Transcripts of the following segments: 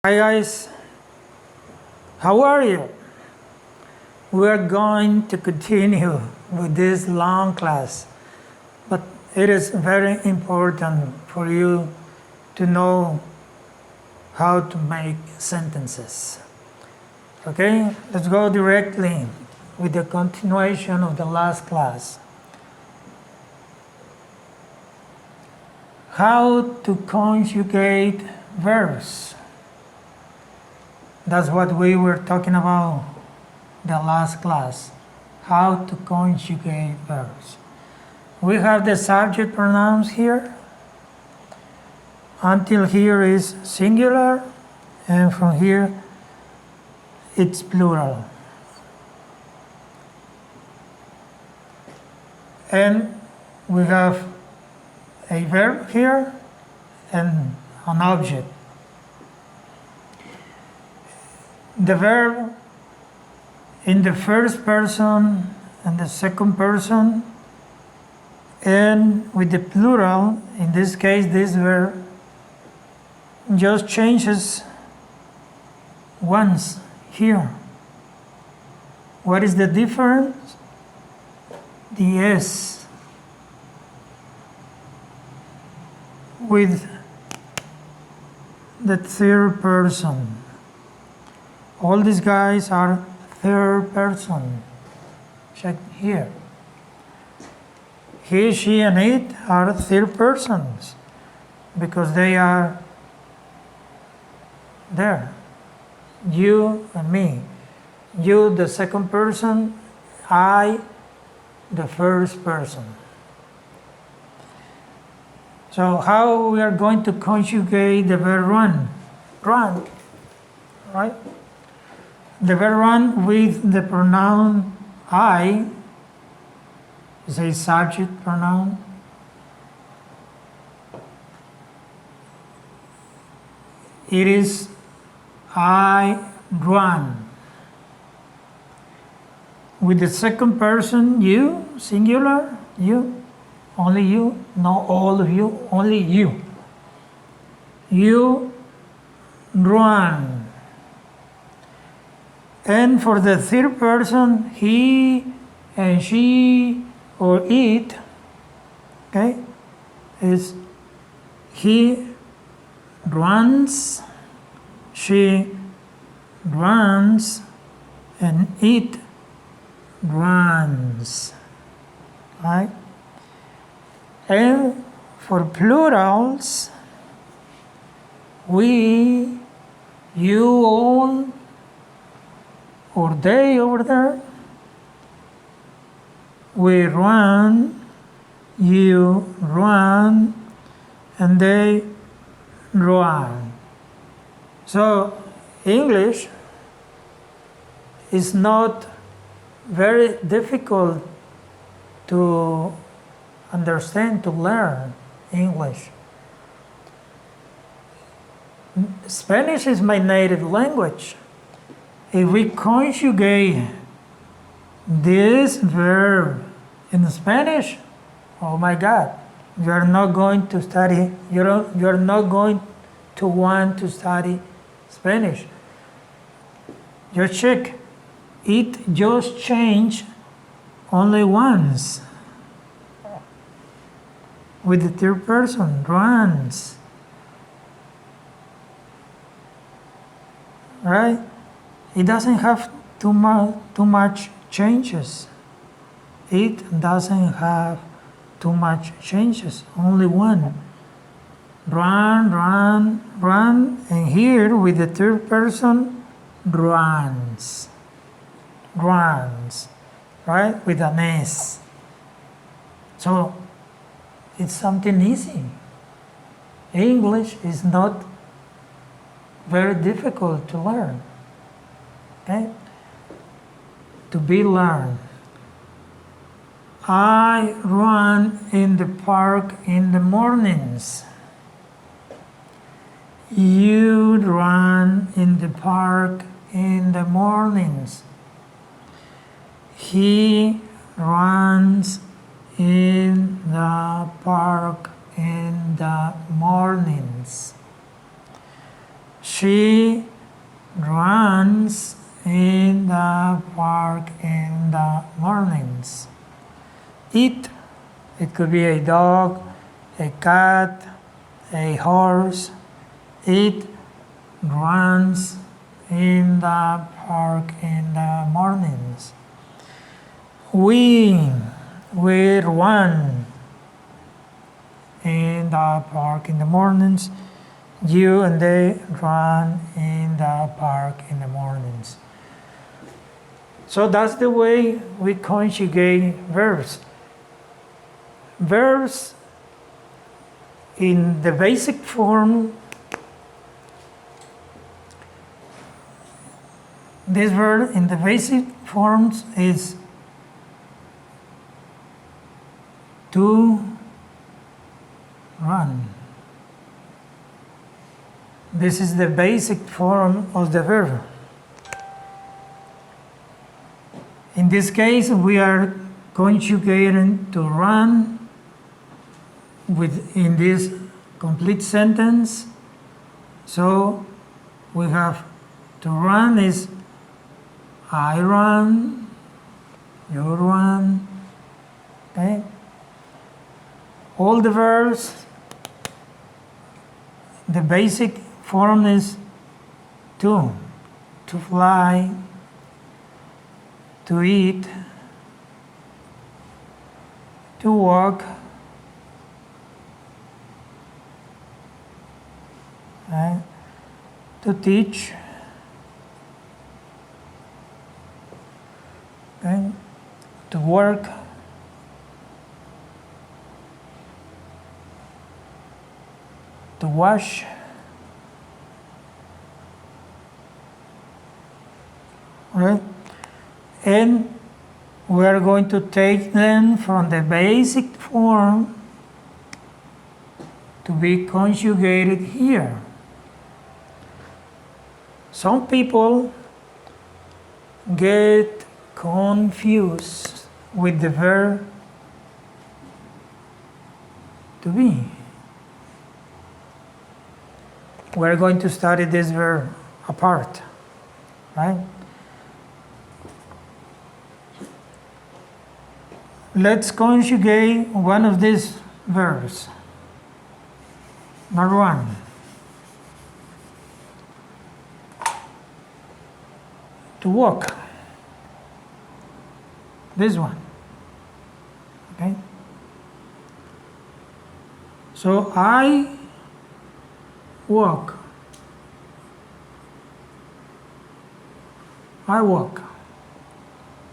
Hi guys, how are you? We are going to continue with this long class, but it is very important for you to know how to make sentences. Okay, let's go directly with the continuation of the last class. How to conjugate verbs. That's what we were talking about the last class. How to conjugate verbs. We have the subject pronouns here. Until here is singular, and from here it's plural. And we have a verb here and an object. The verb in the first person and the second person, and with the plural, in this case this verb just changes once here. What is the difference? The S with the third person. All these guys are third person. Check here. He, she, and it are third persons because they are there. You and me. You, the second person. I, the first person. So how we are going to conjugate the verb run? Run, right? The verb run with the pronoun I is a subject pronoun. It is I run. With the second person, you, singular, you, only you, not all of you, only you. You run. And for the third person, he and she or it, okay, is he runs, she runs, and it runs, right? And for plurals, we, you all, or they over there, we run, you run, and they run. So English is not very difficult to understand, to learn English. Spanish is my native language. If we conjugate this verb in Spanish, oh my God, you are not going to study, you're not going to want to study Spanish. Just check. It just changed only once. With the third person, runs. Right? It doesn't have too much changes. It doesn't have too much changes. Only one. Run, run, run. And here with the third person, runs. Runs. Right? With an S. So it's something easy. English is not very difficult to learn. Okay? To be learned. I run in the park in the mornings. You run in the park in the mornings. He runs in the park in the mornings. She runs in the park in the mornings. It could be a dog, a cat, a horse. It runs in the park in the mornings. We run in the park in the mornings. You and they run in the park in the mornings. So that's the way we conjugate verbs. Verbs in the basic form, this verb in the basic forms is to run. This is the basic form of the verb. In this case, we are conjugating to run in this complete sentence. So we have to run is I run, you run, okay? All the verbs, the basic form is to fly, to eat, to walk, right? To teach, okay? To work, to wash, right? And we are going to take them from the basic form to be conjugated here. Some people get confused with the verb to be. We're going to study this verb apart, right? Let's conjugate one of these verbs. Number one. To walk. This one. Okay? So I walk. I walk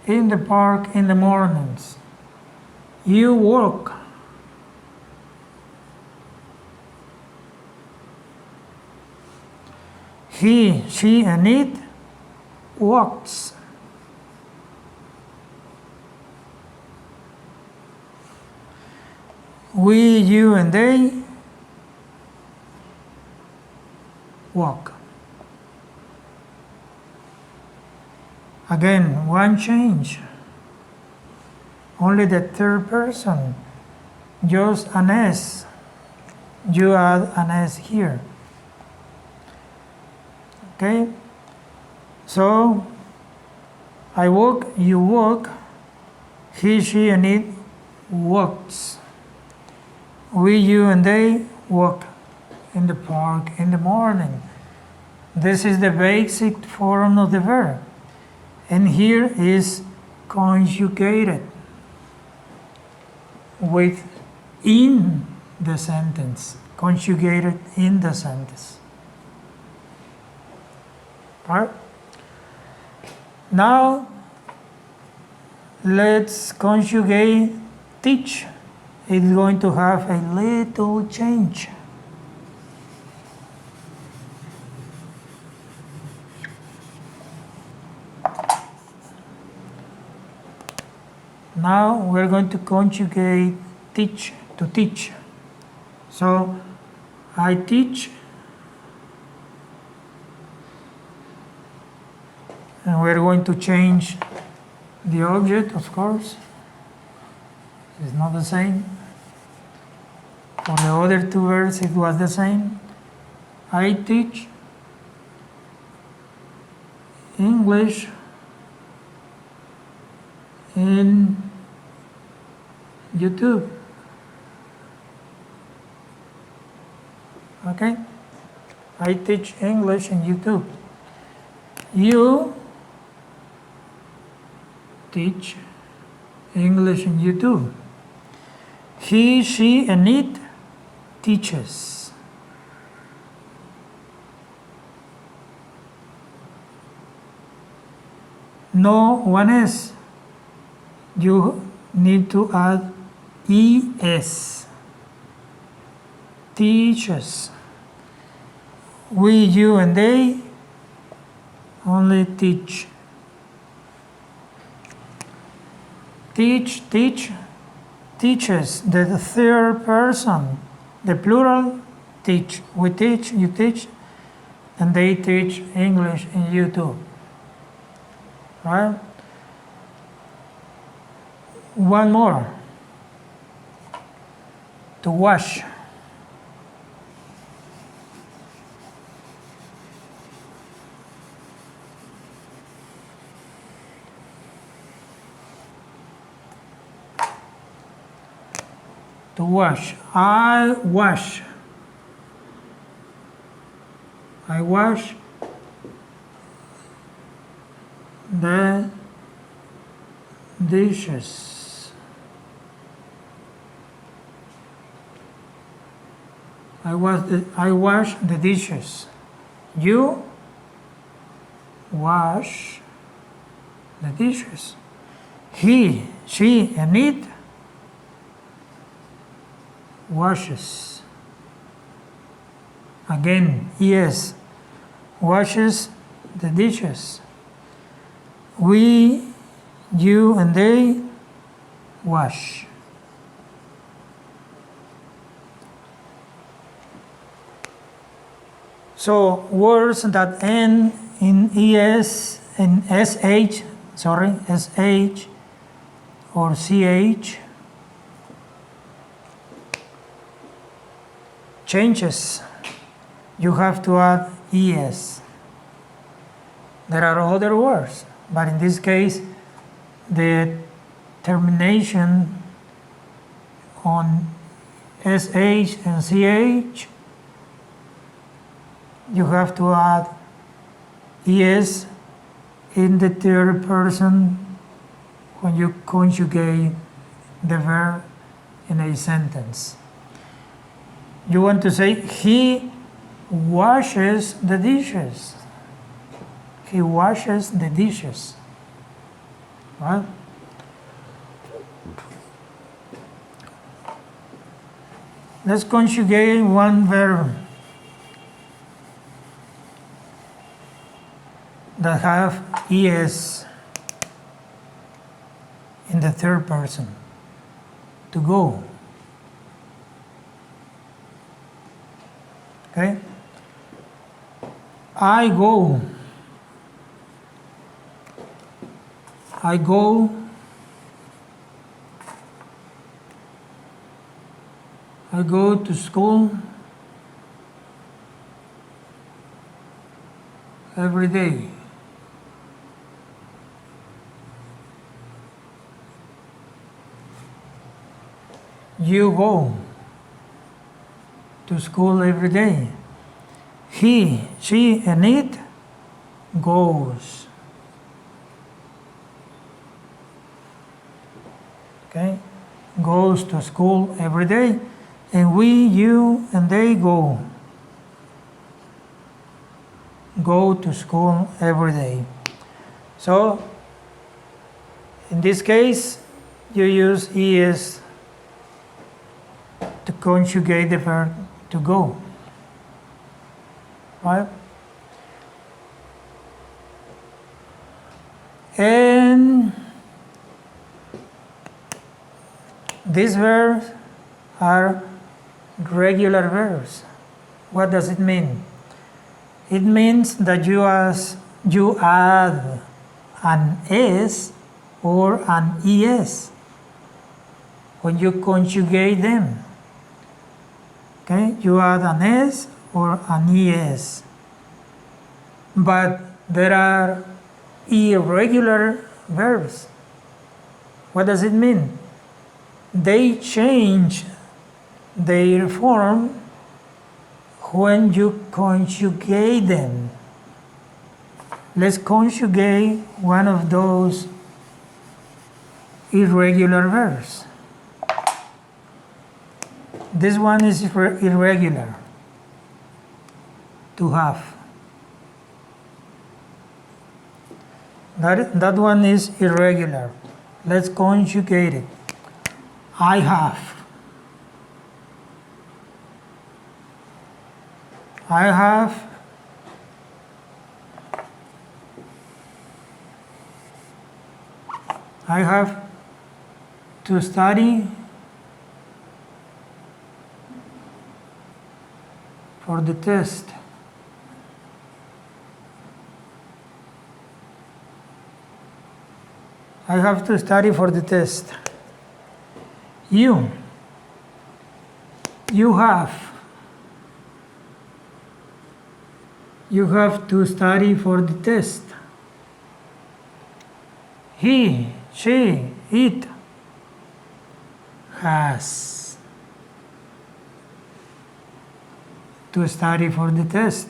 in the park in the mornings. You walk. He, she, and it walks. We, you, and they walk. Again, one change. Only the third person. Just an S. You add an S here. Okay? So, I walk, you walk, he, she, and it walks. We, you, and they walk in the park in the morning. This is the basic form of the verb. And here is conjugated with in the sentence. Conjugated in the sentence. Right? Now, let's conjugate teach. It's going to have a little change. Now we're going to conjugate teach to teach. So I teach, and we're going to change the object, of course. It's not the same. For the other two verbs, it was the same. I teach, English in YouTube. Okay? I teach English in YouTube. You teach English in YouTube. He, she, and it teaches. No one is. You need to add es. Teaches. We, you, and they only teach. Teach, teaches. The third person, the plural, teach. We teach, you teach, and they teach English in YouTube. Right? One more. To wash. To wash. I wash. I wash the dishes. I wash the dishes. You wash the dishes. He, she, and it washes. Again, yes, washes the dishes. We, you, and they wash. So words that end in es and sh, sh or ch changes. You have to add es. There are other words, but in this case, the termination on sh and ch, you have to add es in the third person when you conjugate the verb in a sentence. You want to say, he washes the dishes. He washes the dishes. Right? Let's conjugate one verb that have es in the third person. To go. Okay? I go. I go. I go to school every day. You go to school every day. He, she, and it goes. Okay? Goes to school every day. And we, you, and they go. Go to school every day. So, in this case, you use es to conjugate the verb to go. Right? And these verbs are regular verbs. What does it mean? It means that you add an s or an es when you conjugate them. Okay, you add an s or an es. But there are irregular verbs. What does it mean? They change their form when you conjugate them. Let's conjugate one of those irregular verbs. This one is irregular. To have. That one is irregular. Let's conjugate it. I have. I have. I have to study for the test. I have to study for the test. You have to study for the test. He, she, it has to study for the test.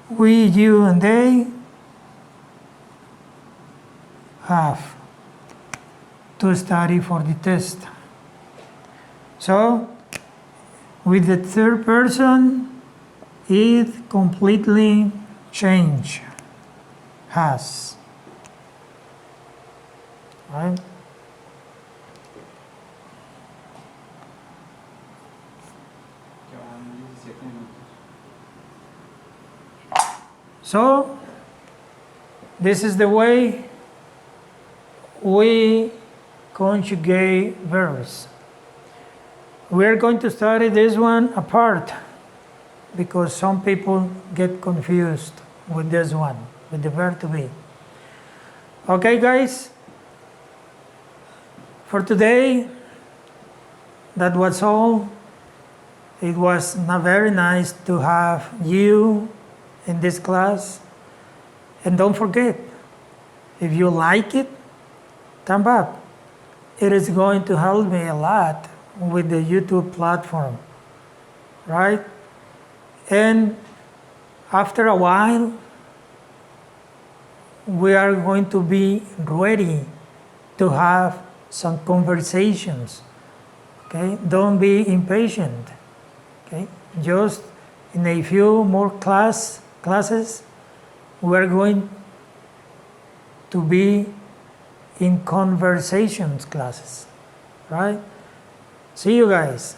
We, you, and they have to study for the test. So, with the third person, it completely changed. Has. Right? So, this is the way we conjugate verbs. We're going to study this one apart because some people get confused with this one, with the verb to be. Okay, guys? For today, that was all. It was not very nice to have you in this class. And don't forget, if you like it, thumb up. It is going to help me a lot with the YouTube platform, right? And after a while, we are going to be ready to have some conversations, okay? Don't be impatient, okay? Just in a few more classes, we're going to be in conversations classes, right? See you guys.